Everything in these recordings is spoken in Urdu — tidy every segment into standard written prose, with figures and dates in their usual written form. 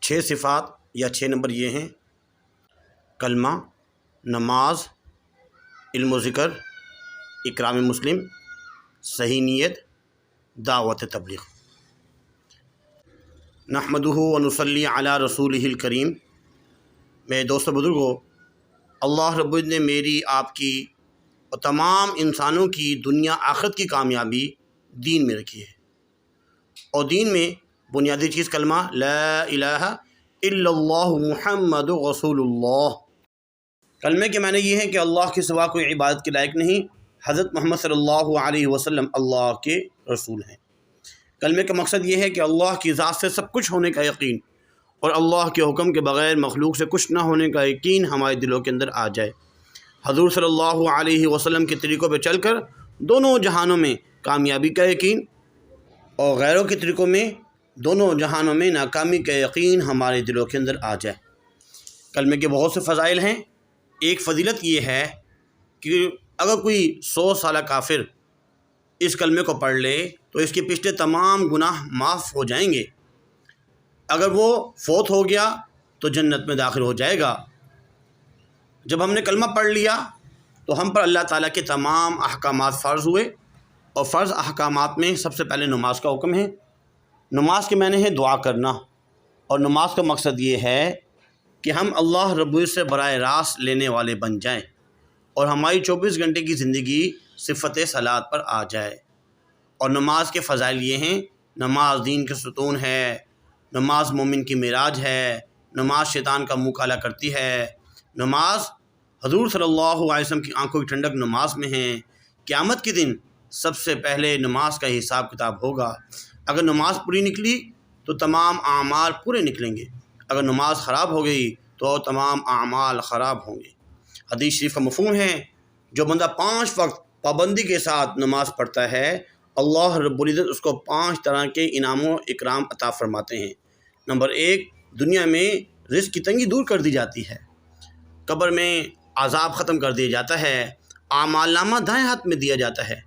6 صفات یا 6 نمبر یہ ہیں: کلمہ، نماز، علم و ذکر، اکرام مسلم، صحیح نیت، دعوت تبلیغ۔ نحمدہ و نصلی علی رسولہ الکریم۔ میرے دوست و بزرگو، اللہ رب العزت نے میری، آپ کی اور تمام انسانوں کی دنیا آخرت کی کامیابی دین میں رکھی ہے، اور دین میں بنیادی چیز کلمہ لا الہ الا اللہ محمد رسول اللہ۔ کلمے کے معنی یہ ہے کہ اللہ کے سوا کوئی عبادت کے لائق نہیں، حضرت محمد صلی اللہ علیہ وسلم اللہ کے رسول ہیں۔ کلمے کا مقصد یہ ہے کہ اللہ کی ذات سے سب کچھ ہونے کا یقین اور اللہ کے حکم کے بغیر مخلوق سے کچھ نہ ہونے کا یقین ہمارے دلوں کے اندر آ جائے۔ حضور صلی اللہ علیہ وسلم کے طریقوں پہ چل کر دونوں جہانوں میں کامیابی کا یقین، اور غیروں کے طریقوں میں دونوں جہانوں میں ناکامی کا یقین ہمارے دلوں کے اندر آ جائے۔ کلمے کے بہت سے فضائل ہیں۔ ایک فضیلت یہ ہے کہ اگر کوئی 100 سالہ کافر اس کلمے کو پڑھ لے تو اس کے پچھلے تمام گناہ معاف ہو جائیں گے۔ اگر وہ فوت ہو گیا تو جنت میں داخل ہو جائے گا۔ جب ہم نے کلمہ پڑھ لیا تو ہم پر اللہ تعالیٰ کے تمام احکامات فرض ہوئے، اور فرض احکامات میں سب سے پہلے نماز کا حکم ہے۔ نماز کے معنی ہے دعا کرنا، اور نماز کا مقصد یہ ہے کہ ہم اللہ رب العزت سے براہ راست لینے والے بن جائیں، اور ہماری 24 گھنٹے کی زندگی صفت صلاۃ پر آ جائے۔ اور نماز کے فضائل یہ ہیں: نماز دین کے ستون ہے، نماز مومن کی معراج ہے، نماز شیطان کا منہ کالا کرتی ہے، نماز حضور صلی اللہ علیہ وسلم کی آنکھوں کی ٹھنڈک نماز میں ہے، قیامت کے دن سب سے پہلے نماز کا حساب کتاب ہوگا۔ اگر نماز پوری نکلی تو تمام اعمال پورے نکلیں گے، اگر نماز خراب ہو گئی تو تمام اعمال خراب ہوں گے۔ حدیث شریف کا مفہوم ہے: جو بندہ 5 وقت پابندی کے ساتھ نماز پڑھتا ہے، اللہ رب العزت اس کو 5 طرح کے انعام و اکرام عطا فرماتے ہیں۔ نمبر 1، دنیا میں رزق کی تنگی دور کر دی جاتی ہے، قبر میں عذاب ختم کر دیا جاتا ہے، اعمال نامہ دائیں ہاتھ میں دیا جاتا ہے،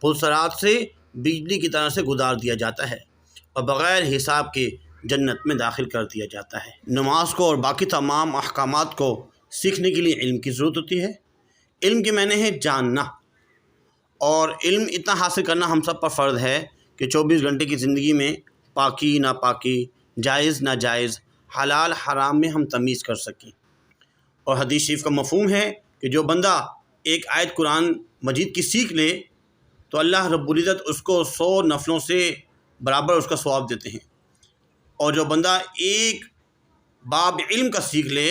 پل صراط سے بجلی کی طرح سے گزار دیا جاتا ہے، اور بغیر حساب کے جنت میں داخل کر دیا جاتا ہے۔ نماز کو اور باقی تمام احکامات کو سیکھنے کے لیے علم کی ضرورت ہوتی ہے۔ علم کے معنی ہے جاننا، اور علم اتنا حاصل کرنا ہم سب پر فرض ہے کہ 24 گھنٹے کی زندگی میں پاکی ناپاکی، جائز ناجائز، حلال حرام میں ہم تمیز کر سکیں۔ اور حدیث شریف کا مفہوم ہے کہ جو بندہ ایک آیت قرآن مجید کی سیکھ لے تو اللہ رب العزت اس کو 100 نفلوں سے برابر اس کا ثواب دیتے ہیں، اور جو بندہ ایک باب علم کا سیکھ لے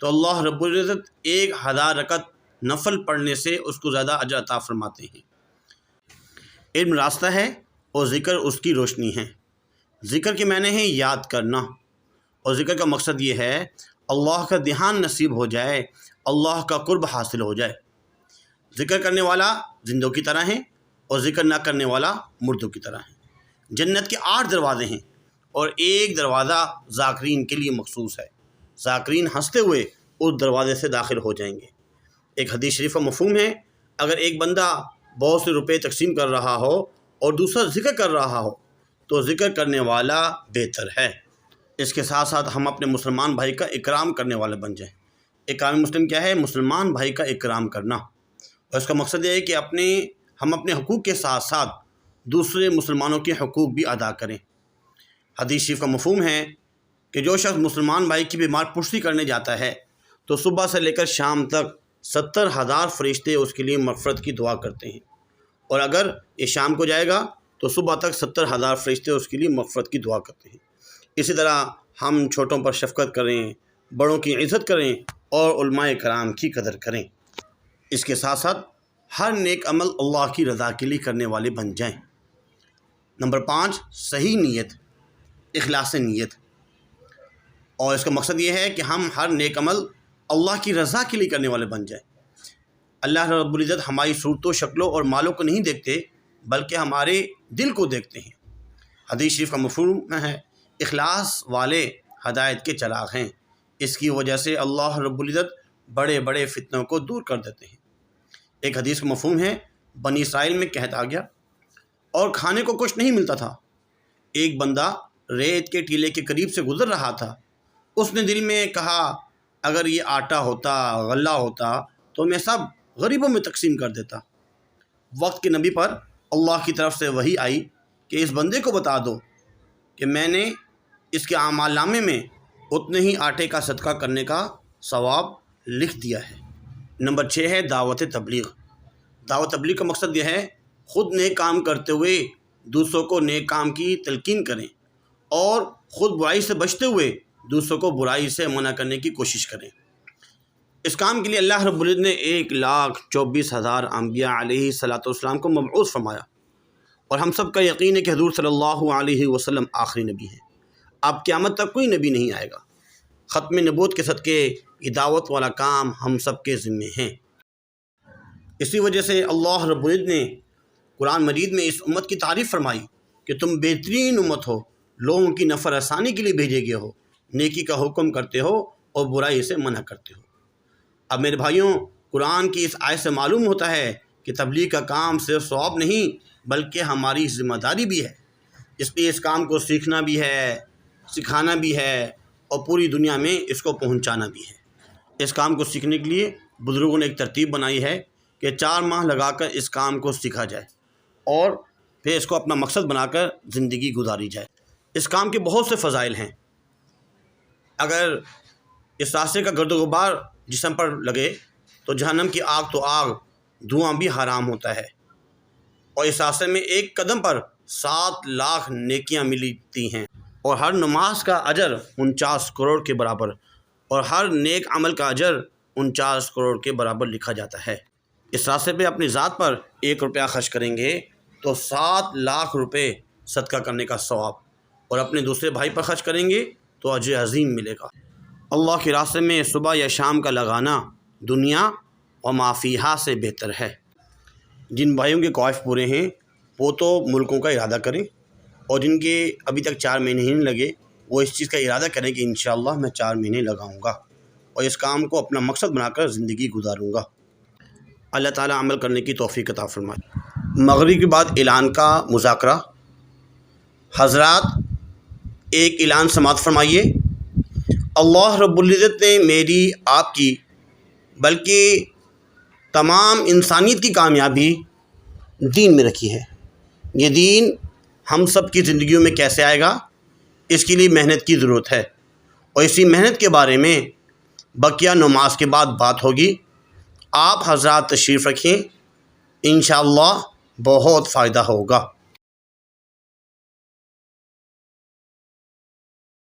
تو اللہ رب العزت 1000 رکعت نفل پڑھنے سے اس کو زیادہ اجر عطا فرماتے ہیں۔ علم راستہ ہے اور ذکر اس کی روشنی ہے۔ ذکر کے معنی ہے یاد کرنا، اور ذکر کا مقصد یہ ہے اللہ کا دھیان نصیب ہو جائے، اللہ کا قرب حاصل ہو جائے۔ ذکر کرنے والا زندوں کی طرح ہے، اور ذکر نہ کرنے والا مردوں کی طرح ہے۔ جنت کے 8 دروازے ہیں، اور ایک دروازہ ذاکرین کے لیے مخصوص ہے۔ ذاکرین ہنستے ہوئے اس دروازے سے داخل ہو جائیں گے۔ ایک حدیث شریف کا مفہوم ہے: اگر ایک بندہ بہت سے روپے تقسیم کر رہا ہو اور دوسرا ذکر کر رہا ہو تو ذکر کرنے والا بہتر ہے۔ اس کے ساتھ ساتھ ہم اپنے مسلمان بھائی کا اکرام کرنے والے بن جائیں۔ اکرام مسلم کیا ہے؟ مسلمان بھائی کا اکرام کرنا، اور اس کا مقصد یہ ہے کہ ہم اپنے حقوق کے ساتھ ساتھ دوسرے مسلمانوں کے حقوق بھی ادا کریں۔ حدیث شریف کا مفہوم ہے کہ جو شخص مسلمان بھائی کی بیمار پرسی کرنے جاتا ہے تو صبح سے لے کر شام تک 70,000 فرشتے اس کے لیے مغفرت کی دعا کرتے ہیں، اور اگر یہ شام کو جائے گا تو صبح تک 70,000 فرشتے اس کے لیے مغفرت کی دعا کرتے ہیں۔ اسی طرح ہم چھوٹوں پر شفقت کریں، بڑوں کی عزت کریں، اور علماء کرام کی قدر کریں۔ اس کے ساتھ ساتھ ہر نیک عمل اللہ کی رضا کے لیے کرنے والے بن جائیں۔ نمبر 5، صحیح نیت، اخلاص نیت، اور اس کا مقصد یہ ہے کہ ہم ہر نیک عمل اللہ کی رضا کے لیے کرنے والے بن جائیں۔ اللہ رب العزت ہماری صورتوں، شکلوں اور مالوں کو نہیں دیکھتے، بلکہ ہمارے دل کو دیکھتے ہیں۔ حدیث شریف کا مفہوم ہے: اخلاص والے ہدایت کے چراغ ہیں، اس کی وجہ سے اللہ رب العزت بڑے بڑے فتنوں کو دور کر دیتے ہیں۔ ایک حدیث کا مفہوم ہے: بنی اسرائیل میں قحط آ گیا اور کھانے کو کچھ نہیں ملتا تھا۔ ایک بندہ ریت کے ٹیلے کے قریب سے گزر رہا تھا اس نے دل میں کہا اگر یہ آٹا ہوتا، غلہ ہوتا تو میں سب غریبوں میں تقسیم کر دیتا۔ وقت کے نبی پر اللہ کی طرف سے وحی آئی کہ اس بندے کو بتا دو کہ میں نے اس کے اعمال نامے میں اتنے ہی آٹے کا صدقہ کرنے کا ثواب لکھ دیا ہے۔ نمبر 6 ہے دعوت تبلیغ۔ دعوت تبلیغ کا مقصد یہ ہے خود نیک کام کرتے ہوئے دوسروں کو نیک کام کی تلقین کریں اور خود برائی سے بچتے ہوئے دوسروں کو برائی سے منع کرنے کی کوشش کریں۔ اس کام کے لیے اللہ رب العزت نے 1,24,000 انبیاء علیہ السلام کو مبعوث فرمایا، اور ہم سب کا یقین ہے کہ حضور صلی اللہ علیہ وسلم آخری نبی ہیں۔ اب قیامت تک کوئی نبی نہیں آئے گا۔ ختم نبوت کے صدقے یہ دعوت والا کام ہم سب کے ذمے ہیں۔ اسی وجہ سے اللہ رب العزت نے قرآن مجید میں اس امت کی تعریف فرمائی کہ تم بہترین امت ہو، لوگوں کی نفع رسانی کے لیے بھیجے گئے ہو، نیکی کا حکم کرتے ہو اور برائی سے منع کرتے ہو۔ اب میرے بھائیوں، قرآن کی اس آیت سے معلوم ہوتا ہے کہ تبلیغ کا کام صرف ثواب نہیں بلکہ ہماری ذمہ داری بھی ہے۔ اس لیے اس کام کو سیکھنا بھی ہے، سکھانا بھی ہے اور پوری دنیا میں اس کو پہنچانا بھی ہے۔ اس کام کو سیکھنے کے لیے بزرگوں نے ایک ترتیب بنائی ہے کہ 4 ماہ لگا کر اس کام کو سیکھا جائے اور پھر اس کو اپنا مقصد بنا کر زندگی گزاری جائے۔ اس کام کے بہت سے فضائل ہیں۔ اگر اس راستے کا گرد و غبار جسم پر لگے تو جہنم کی آگ تو آگ، دھواں بھی حرام ہوتا ہے، اور اس راستے میں ایک قدم پر 7 لاکھ نیکیاں ملتی ہیں، اور ہر نماز کا اجر 49 کروڑ کے برابر، اور ہر نیک عمل کا اجر 49 کروڑ کے برابر لکھا جاتا ہے۔ اس راستے پہ اپنی ذات پر 1 روپیہ خرچ کریں گے تو 7 لاکھ روپے صدقہ کرنے کا ثواب، اور اپنے دوسرے بھائی پر خرچ کریں گے تو اجر عظیم ملے گا۔ اللہ کے راستے میں صبح یا شام کا لگانا دنیا و ما فیہا سے بہتر ہے۔ جن بھائیوں کے کوائف پورے ہیں وہ تو ملکوں کا ارادہ کریں، اور جن کے ابھی تک 4 مہینے ہی نہیں لگے وہ اس چیز کا ارادہ کریں کہ انشاءاللہ میں 4 مہینے لگاؤں گا اور اس کام کو اپنا مقصد بنا کر زندگی گزاروں گا۔ اللہ تعالیٰ عمل کرنے کی توفیق عطا فرمائے۔ مغرب کے بعد اعلان کا مذاکرہ۔ حضرات ایک اعلان سماعت فرمائیے۔ اللہ رب العزت نے میری، آپ کی، بلکہ تمام انسانیت کی کامیابی دین میں رکھی ہے۔ یہ دین ہم سب کی زندگیوں میں کیسے آئے گا، اس کے لیے محنت کی ضرورت ہے، اور اسی محنت کے بارے میں بقیہ نماز کے بعد بات ہوگی۔ آپ حضرات تشریف رکھیں، انشاءاللہ بہت فائدہ ہوگا۔